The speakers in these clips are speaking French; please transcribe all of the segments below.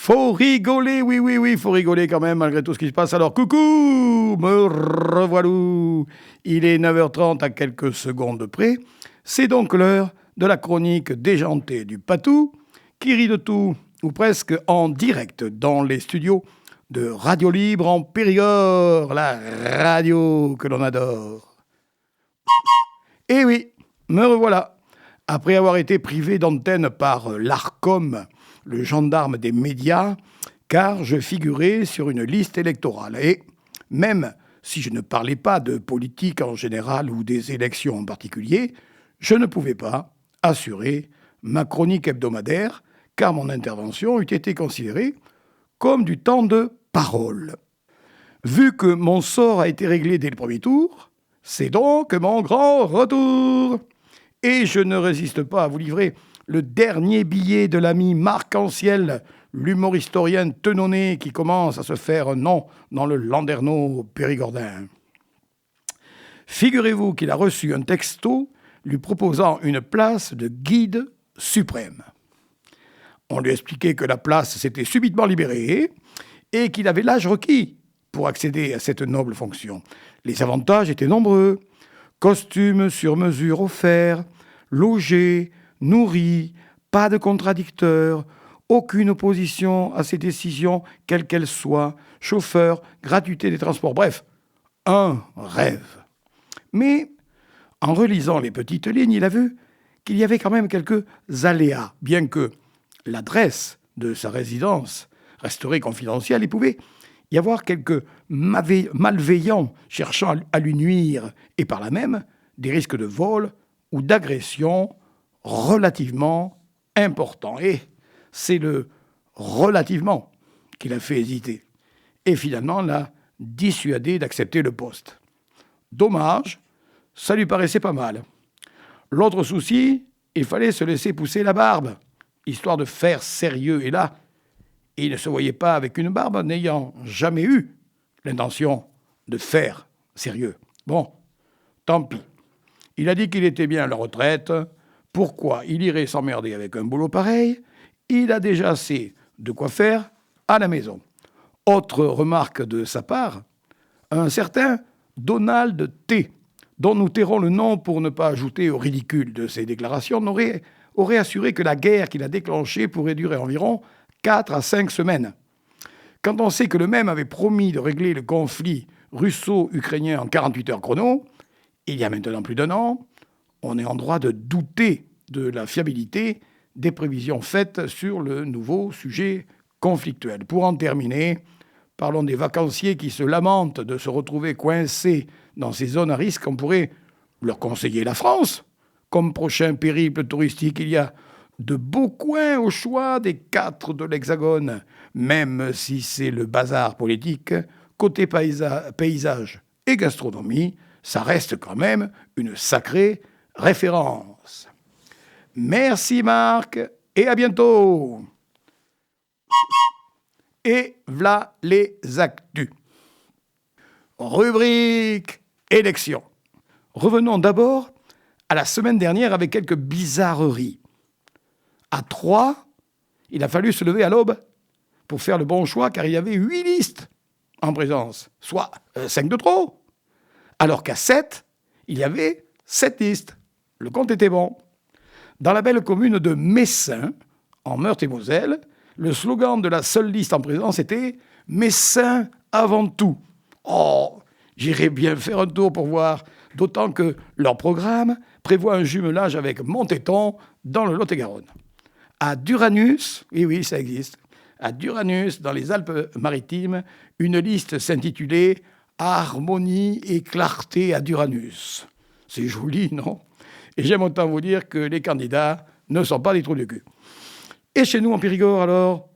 Faut rigoler, oui, oui, oui, faut rigoler quand même malgré tout ce qui se passe. Alors, coucou, me revoilà. Il est 9h30 à quelques secondes près. C'est donc l'heure de la chronique déjantée du Patou, qui rit de tout, ou presque en direct dans les studios de Radio Libre en Périgord, la radio que l'on adore. Et oui, me revoilà. Après avoir été privé d'antenne par l'ARCOM, le gendarme des médias, car je figurais sur une liste électorale. Et même si je ne parlais pas de politique en général ou des élections en particulier, je ne pouvais pas assurer ma chronique hebdomadaire, car mon intervention eût été considérée comme du temps de parole. Vu que mon sort a été réglé dès le premier tour, c'est donc mon grand retour. Et je ne résiste pas à vous livrer le dernier billet de l'ami Marc Anciel, l'humorhistorien tenonné qui commence à se faire un nom dans le landerneau périgordin. Figurez-vous qu'il a reçu un texto lui proposant une place de guide suprême. On lui expliquait que la place s'était subitement libérée et qu'il avait l'âge requis pour accéder à cette noble fonction. Les avantages étaient nombreux. Costume sur mesure offert, logé, nourri, pas de contradicteur, aucune opposition à ses décisions, quelles qu'elles soient, chauffeur, gratuité des transports, bref, un rêve. Mais en relisant les petites lignes, il a vu qu'il y avait quand même quelques aléas, bien que l'adresse de sa résidence resterait confidentielle, il pouvait y avoir quelques malveillants cherchant à lui nuire, et par là même des risques de vol ou d'agression relativement importants. Et c'est le relativement qui l'a fait hésiter, et finalement l'a dissuadé d'accepter le poste. Dommage, ça lui paraissait pas mal. L'autre souci, il fallait se laisser pousser la barbe, histoire de faire sérieux, et là, il ne se voyait pas avec une barbe, n'ayant jamais eu l'intention de faire sérieux. Bon, tant pis. Il a dit qu'il était bien à la retraite. Pourquoi il irait s'emmerder avec un boulot pareil? Il a déjà assez de quoi faire à la maison. Autre remarque de sa part, un certain Donald T., dont nous tairons le nom pour ne pas ajouter au ridicule de ses déclarations, aurait assuré que la guerre qu'il a déclenchée pourrait durer environ 4 à 5 semaines. Quand on sait que le même avait promis de régler le conflit russo-ukrainien en 48 heures chrono, il y a maintenant plus d'1 an, on est en droit de douter de la fiabilité des prévisions faites sur le nouveau sujet conflictuel. Pour en terminer, parlons des vacanciers qui se lamentent de se retrouver coincés dans ces zones à risque. On pourrait leur conseiller la France comme prochain périple touristique. Il y a de beaux coins au choix des 4 de l'Hexagone, même si c'est le bazar politique. Côté paysage et gastronomie, ça reste quand même une sacrée référence. Merci Marc, et à bientôt. Et v'là les actus. Rubrique élection. Revenons d'abord à la semaine dernière avec quelques bizarreries. À 3, il a fallu se lever à l'aube pour faire le bon choix, car il y avait 8 listes en présence, soit 5 de trop. Alors qu'à 7, il y avait 7 listes. Le compte était bon. Dans la belle commune de Messin, en Meurthe-et-Moselle, le slogan de la seule liste en présence était « Messin avant tout ». Oh, j'irais bien faire un tour pour voir, d'autant que leur programme prévoit un jumelage avec Montéton dans le Lot-et-Garonne. À Duranus, oui, ça existe, à Duranus, dans les Alpes-Maritimes, une liste s'intitulait « Harmonie et clarté à Duranus ». C'est joli, non? Et j'aime autant vous dire que les candidats ne sont pas des trous de cul. Et chez nous, en Périgord, alors,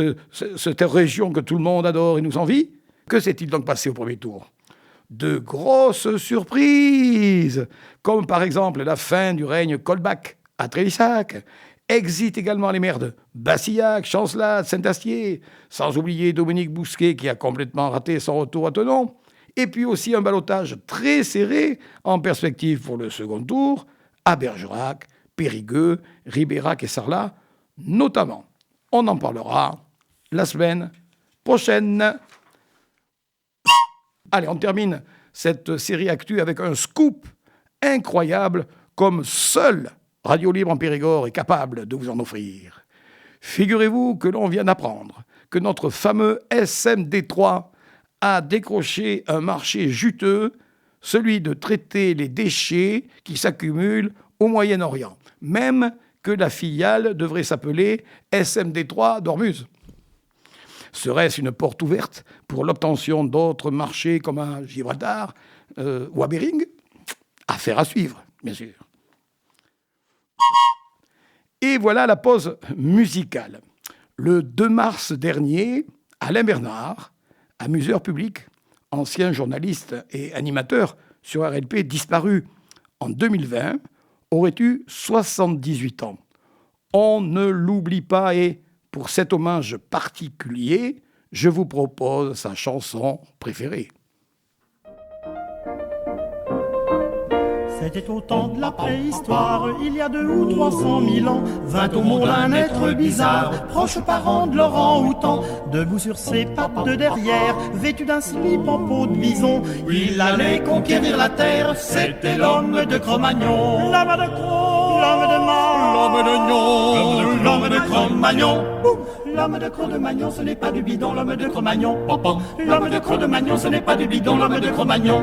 cette région que tout le monde adore et nous envie, que s'est-il donc passé au premier tour? De grosses surprises, comme par exemple la fin du règne Colbach à Trélissac. Exit également les maires de Bassillac, Chancelade, Saint-Astier, sans oublier Dominique Bousquet qui a complètement raté son retour à Thonon. Et puis aussi un ballottage très serré en perspective pour le second tour à Bergerac, Périgueux, Ribérac et Sarlat notamment. On en parlera la semaine prochaine. Allez, on termine cette série Actu avec un scoop incroyable comme seul Radio Libre en Périgord est capable de vous en offrir. Figurez-vous que l'on vient d'apprendre que notre fameux SMD3 a décroché un marché juteux, celui de traiter les déchets qui s'accumulent au Moyen-Orient. Même que la filiale devrait s'appeler SMD3 d'Ormuz. Serait-ce une porte ouverte pour l'obtention d'autres marchés comme à Gibraltar ou à Bering ? Affaire à suivre, bien sûr. Et voilà la pause musicale. Le 2 mars dernier, Alain Bernard, amuseur public, ancien journaliste et animateur sur RLP disparu en 2020, aurait eu 78 ans. On ne l'oublie pas et, pour cet hommage particulier, je vous propose sa chanson préférée. C'était au temps de la préhistoire, il y a 200 ou 300 000 ans, vint au monde un être bizarre, proche parent de l'orang-outan. Debout sur ses pattes de derrière, vêtu d'un slip en peau de bison, il allait conquérir la terre, c'était l'homme de Cro-Magnon. L'homme de Cro, l'homme de Man, l'homme de Gnon, l'homme de Cro-Magnon. L'homme de Cro-de-Magnon, ce n'est pas du bidon, l'homme de Cro-Magnon. L'homme de Cro-de-Magnon, ce n'est pas du bidon, l'homme de Cro-Magnon.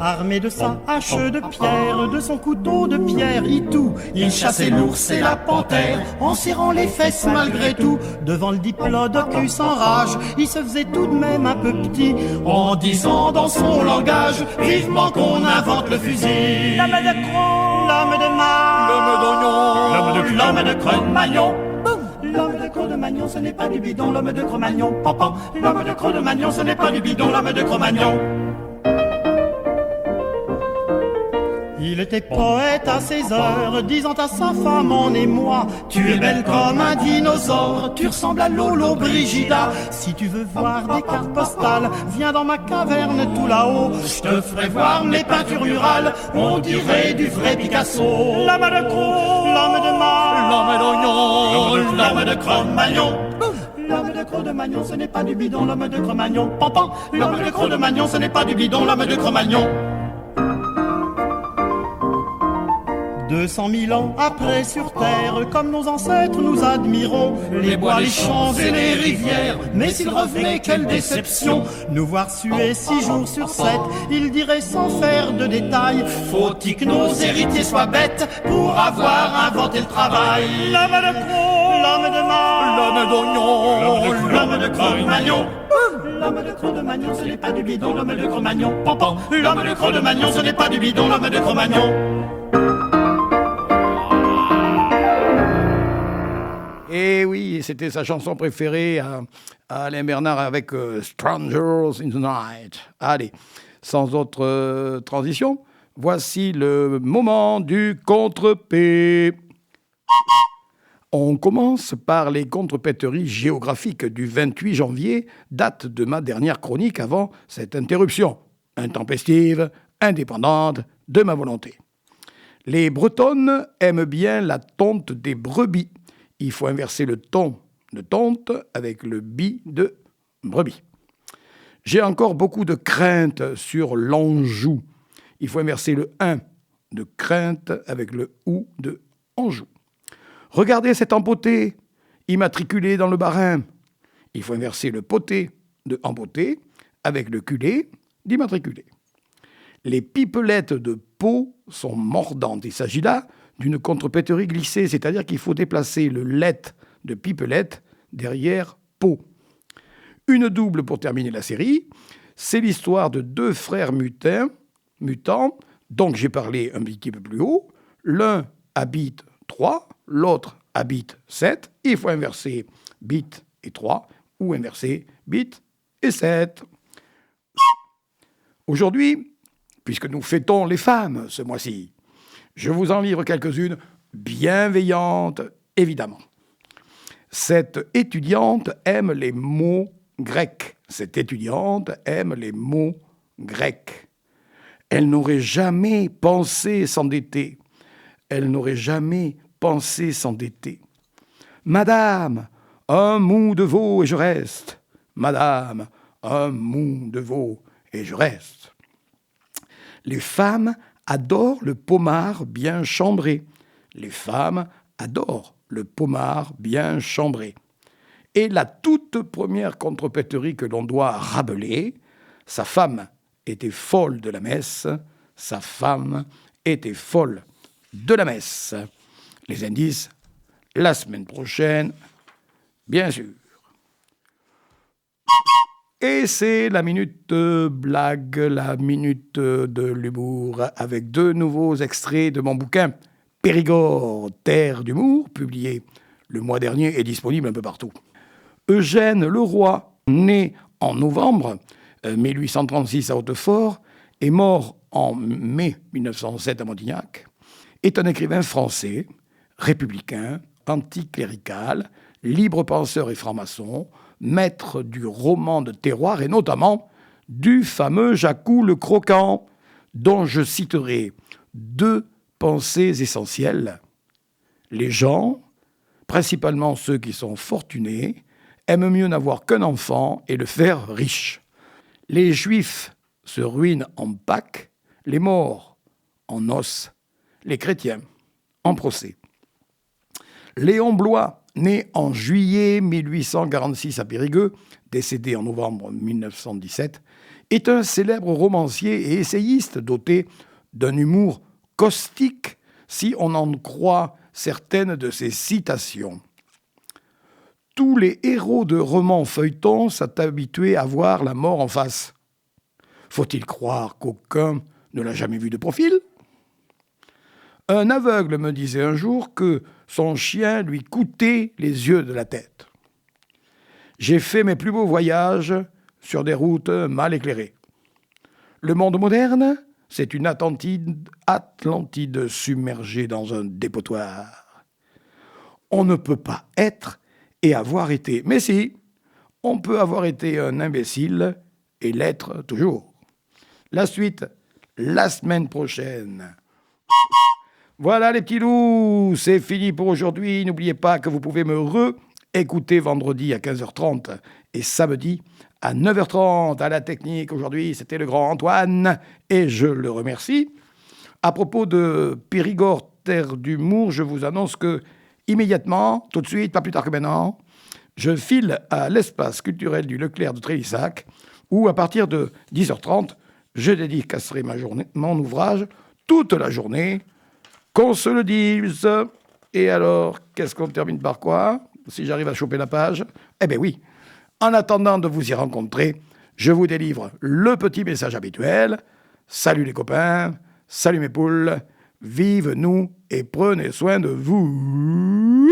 Armé de sa hache de pierre, de son couteau de pierre itou, il chassait l'ours et la panthère, en serrant les fesses malgré tout. Devant le diplodocus en rage, il se faisait tout de même un peu petit, en disant dans son langage, vivement qu'on invente le fusil. L'homme de Cro, l'homme de Man, l'homme d'Oignon, l'homme de Cro-Magnon. L'homme de Cro-de-Magnon, ce n'est pas du bidon, l'homme de Cro-Magnon. L'homme de Cro-de-Magnon, ce n'est pas du bidon, l'homme de Cro-Magnon. Il était poète à ses heures, disant à sa femme en émoi, tu es belle comme un dinosaure, tu ressembles à Lolo Brigida. Si tu veux voir des cartes postales, viens dans ma caverne tout là-haut, je te ferai voir mes peintures rurales, on dirait du vrai Picasso. L'homme de Cro, l'homme de Man, l'homme d'Oignon, l'homme de Cro-Magnon. L'homme de Cro-de-Magnon, ce n'est pas du bidon, l'homme de Cro-Magnon. L'homme de Cro-de-Magnon, ce n'est pas du bidon, l'homme de Cro-Magnon. 200 000 ans après sur terre, comme nos ancêtres nous admirons les bois, les champs et les rivières. Mais s'ils revenaient, quelle déception, nous voir suer 6 jours sur 7, ils diraient sans faire de détails, faut-il que nos héritiers soient bêtes pour avoir inventé le travail. L'homme de Cro, l'homme de Man, l'homme d'Oignon, l'homme de Cro-Magnon. L'homme de Cro-de-Magnon, ce n'est pas du bidon, l'homme de Cro-Magnon. L'homme de Cro-de-Magnon, ce n'est pas du bidon, l'homme de Cro-Magnon. Et oui, c'était sa chanson préférée à Alain Bernard avec Strangers in the Night. Allez, sans autre transition, voici le moment du contre-P. On commence par les contrepéteries géographiques du 28 janvier, date de ma dernière chronique avant cette interruption intempestive, indépendante de ma volonté. Les Bretonnes aiment bien la tonte des brebis. Il faut inverser le ton de tonte avec le bi de brebis. J'ai encore beaucoup de crainte sur l'Anjou. Il faut inverser le 1 de crainte avec le ou de Anjou. Regardez cet empoté, immatriculé dans le Bas-Rhin. Il faut inverser le poté de empoté avec le culé d'immatriculé. Les pipelettes de Pau sont mordantes. Il s'agit là d'une contrepéterie glissée, c'est-à-dire qu'il faut déplacer le let de pipelette derrière Pau. Une double pour terminer la série, c'est l'histoire de 2 frères mutants, dont j'ai parlé un petit peu plus haut. L'un habite 3, l'autre habite 7. Il faut inverser bit et 3 ou inverser bit et 7. Aujourd'hui, puisque nous fêtons les femmes ce mois-ci, je vous en livre quelques-unes bienveillantes, évidemment. Cette étudiante aime les mots grecs. Elle n'aurait jamais pensé s'endetter. Elle n'aurait jamais pensée s'endettait. Madame, un mou de veau et je reste. Madame, un mou de veau et je reste. Les femmes adorent le pommard bien chambré. Les femmes adorent le pommard bien chambré. Et la toute première contrepèterie que l'on doit rabeler, sa femme était folle de la messe, sa femme était folle de la messe. Les indices, la semaine prochaine, bien sûr. Et c'est la minute blague, la minute de l'humour, avec 2 nouveaux extraits de mon bouquin Périgord, terre d'humour, publié le mois dernier et disponible un peu partout. Eugène Leroy, né en novembre 1836 à Hautefort et mort en mai 1907 à Montignac, est un écrivain français, républicain, anticlérical, libre penseur et franc-maçon, maître du roman de terroir et notamment du fameux Jacou le Croquant, dont je citerai 2 pensées essentielles. Les gens, principalement ceux qui sont fortunés, aiment mieux n'avoir qu'un enfant et le faire riche. Les Juifs se ruinent en Pâques, les morts en noces, les chrétiens en procès. Léon Blois, né en juillet 1846 à Périgueux, décédé en novembre 1917, est un célèbre romancier et essayiste doté d'un humour caustique si on en croit certaines de ses citations. Tous les héros de romans feuilletons sont habitués à voir la mort en face. Faut-il croire qu'aucun ne l'a jamais vu de profil ? Un aveugle me disait un jour que son chien lui coûtait les yeux de la tête. J'ai fait mes plus beaux voyages sur des routes mal éclairées. Le monde moderne, c'est une Atlantide submergée dans un dépotoir. On ne peut pas être et avoir été. Mais si, on peut avoir été un imbécile et l'être toujours. La suite, la semaine prochaine. Voilà les petits loups, c'est fini pour aujourd'hui. N'oubliez pas que vous pouvez me réécouter vendredi à 15h30 et samedi à 9h30 à la technique. Aujourd'hui, c'était le grand Antoine et je le remercie. À propos de Périgord, terre d'humour, je vous annonce que immédiatement, tout de suite, pas plus tard que maintenant, je file à l'espace culturel du Leclerc de Trélissac où à partir de 10h30, je dédicacerai mon ouvrage toute la journée. Qu'on se le dise. Et alors, qu'est-ce qu'on termine par quoi ? Si j'arrive à choper la page ? Eh bien oui. En attendant de vous y rencontrer, je vous délivre le petit message habituel. Salut les copains, salut mes poules, vive nous et prenez soin de vous.